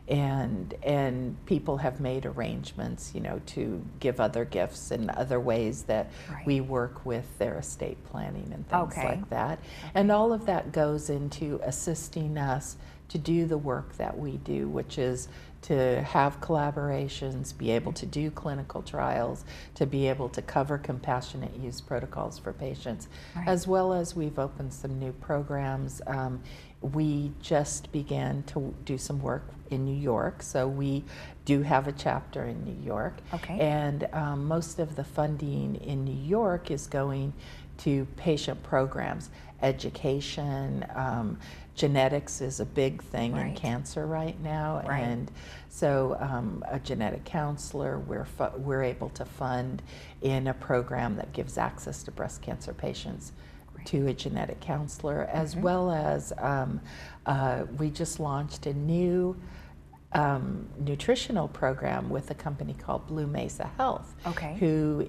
and people have made arrangements, you know, to give other gifts and other ways that we work with their estate planning and things like that. And all of that goes into assisting us to do the work that we do, which is to have collaborations, be able to do clinical trials, to be able to cover compassionate use protocols for patients, as well as we've opened some new programs. We just began to do some work in New York, so we do have a chapter in New York. Okay. And most of the funding in New York is going to patient programs, education. Genetics is a big thing in cancer right now, and so a genetic counselor we're able to fund in a program that gives access to breast cancer patients to a genetic counselor, as well as we just launched a new nutritional program with a company called Blue Mesa Health. Okay.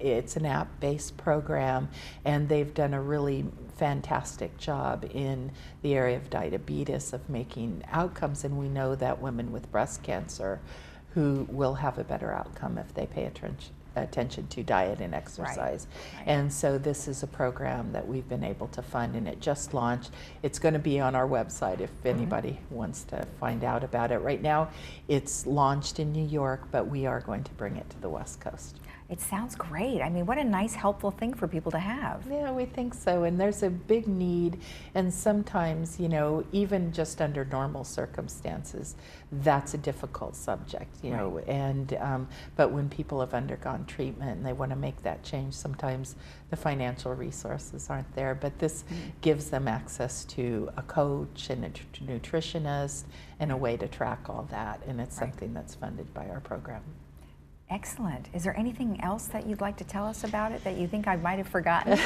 It's an app-based program, and they've done a really fantastic job in the area of diabetes, of making outcomes, and we know that women with breast cancer who will have a better outcome if they pay attention to diet and exercise. And so this is a program that we've been able to fund, and it just launched. It's going to be on our website if anybody wants to find out about it. Right now it's launched in New York, but we are going to bring it to the West Coast. It sounds great. I mean, what a nice, helpful thing for people to have. Yeah, we think so. And there's a big need. And sometimes, you know, even just under normal circumstances, that's a difficult subject, you know. And but when people have undergone treatment and they want to make that change, sometimes the financial resources aren't there. But this gives them access to a coach and a nutritionist and a way to track all that. And it's something that's funded by our program. Excellent. Is there anything else that you'd like to tell us about it that you think I might have forgotten?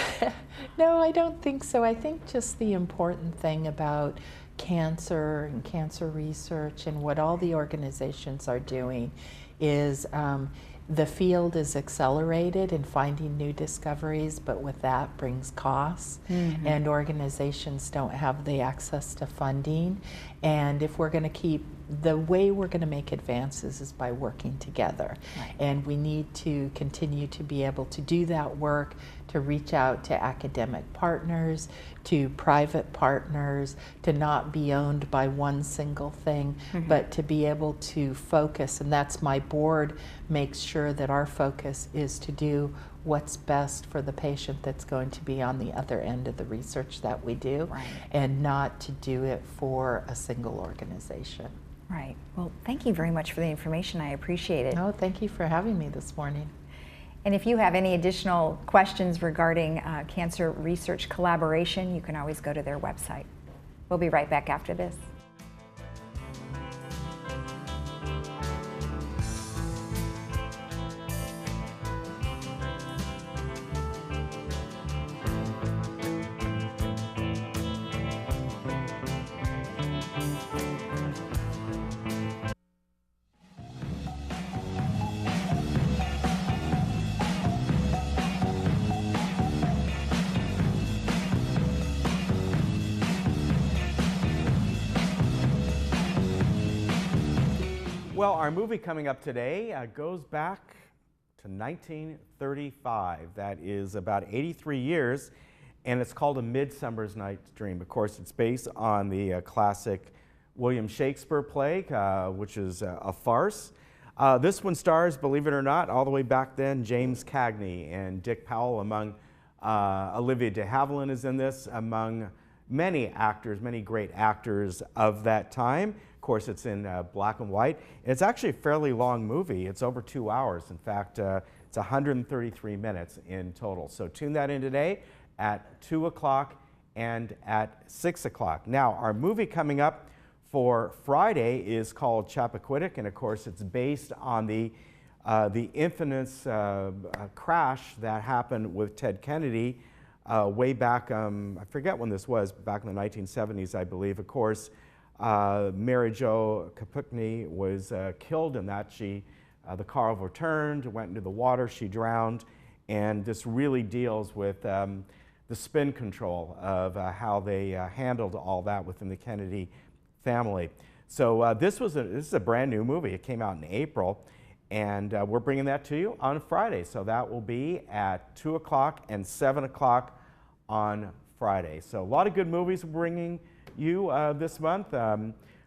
No, I don't think so. I think just the important thing about cancer and cancer research and what all the organizations are doing is the field is accelerated in finding new discoveries, but with that brings costs, and organizations don't have the access to funding. And if we're going to keep, the way we're going to make advances is by working together. And we need to continue to be able to do that work, to reach out to academic partners, to private partners, to not be owned by one single thing, but to be able to focus. And that's my board makes sure that our focus is to do what's best for the patient that's going to be on the other end of the research that we do, and not to do it for a single organization. Right. Well, thank you very much for the information. I appreciate it. Oh, thank you for having me this morning. And if you have any additional questions regarding cancer research collaboration, you can always go to their website. We'll be right back after this. Well, our movie coming up today goes back to 1935. That is about 83 years, and it's called A Midsummer's Night's Dream. Of course, it's based on the classic William Shakespeare play, which is a farce. This one stars, believe it or not, all the way back then, James Cagney and Dick Powell, among Olivia de Havilland is in this, among many actors, many great actors of that time. Of course, it's in black and white. It's actually a fairly long movie. It's over 2 hours. In fact, it's 133 minutes in total. So tune that in today at 2 o'clock and at 6 o'clock. Now, our movie coming up for Friday is called Chappaquiddick, and of course it's based on the infamous crash that happened with Ted Kennedy way back, I forget when this was, back in the 1970s, I believe. Of course, Mary Jo Kapukny was killed in that. The car overturned, went into the water, she drowned, and this really deals with the spin control of how they handled all that within the Kennedy family. So this is a brand new movie. It came out in April, and we're bringing that to you on Friday. So that will be at 2 o'clock and 7 o'clock on Friday. So a lot of good movies we're bringing you this month.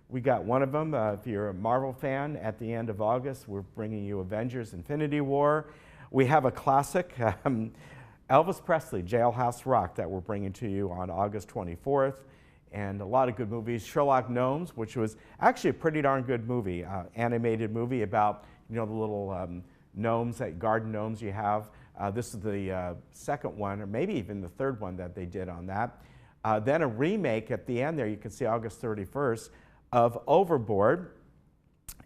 We got one of them, if you're a Marvel fan, at the end of August, we're bringing you Avengers Infinity War. We have a classic, Elvis Presley, Jailhouse Rock, that we're bringing to you on August 24th. And a lot of good movies. Sherlock Gnomes, which was actually a pretty darn good movie, animated movie about, you know, the little gnomes, garden gnomes you have. This is the second one, or maybe even the third one that they did on that. Then a remake at the end there, you can see August 31st, of Overboard,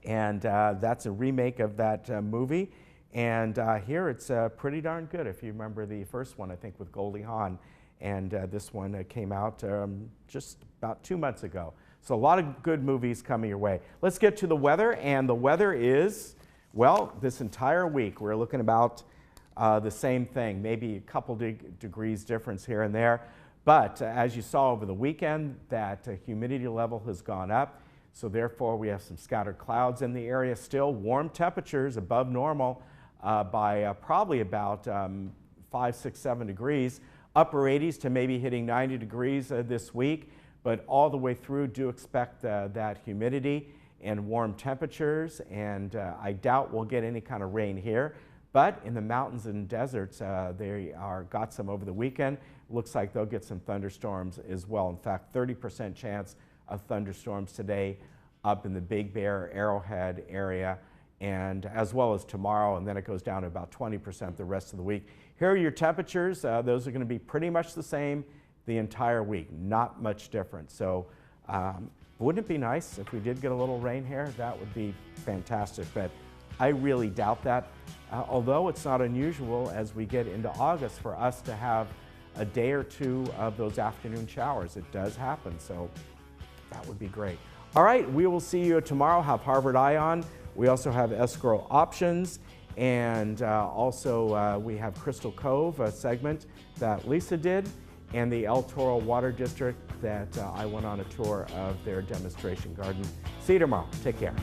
and that's a remake of that movie. And here it's pretty darn good. If you remember the first one, I think with Goldie Hawn, and this one came out just about 2 months ago. So a lot of good movies coming your way. Let's get to the weather, and the weather is, well, this entire week we're looking about the same thing, maybe a couple degrees difference here and there. But as you saw over the weekend, that humidity level has gone up. So therefore, we have some scattered clouds in the area still. Warm temperatures above normal by probably about 5, 6, 7 degrees. Upper 80s to maybe hitting 90 degrees this week. But all the way through, do expect that humidity and warm temperatures. And I doubt we'll get any kind of rain here. But in the mountains and deserts, they got some over the weekend. Looks like they'll get some thunderstorms as well. In fact, 30% chance of thunderstorms today up in the Big Bear, Arrowhead area, and as well as tomorrow, and then it goes down to about 20% the rest of the week. Here are your temperatures. Those are going to be pretty much the same the entire week, not much different. So wouldn't it be nice if we did get a little rain here? That would be fantastic, but I really doubt that. Although it's not unusual as we get into August for us to have a day or two of those afternoon showers. It does happen, so that would be great. All right, we will see you tomorrow. Have Harvard Eye on. We also have escrow options, and also we have Crystal Cove, a segment that Lisa did, and the El Toro Water District that I went on a tour of their demonstration garden. See you tomorrow. Take care.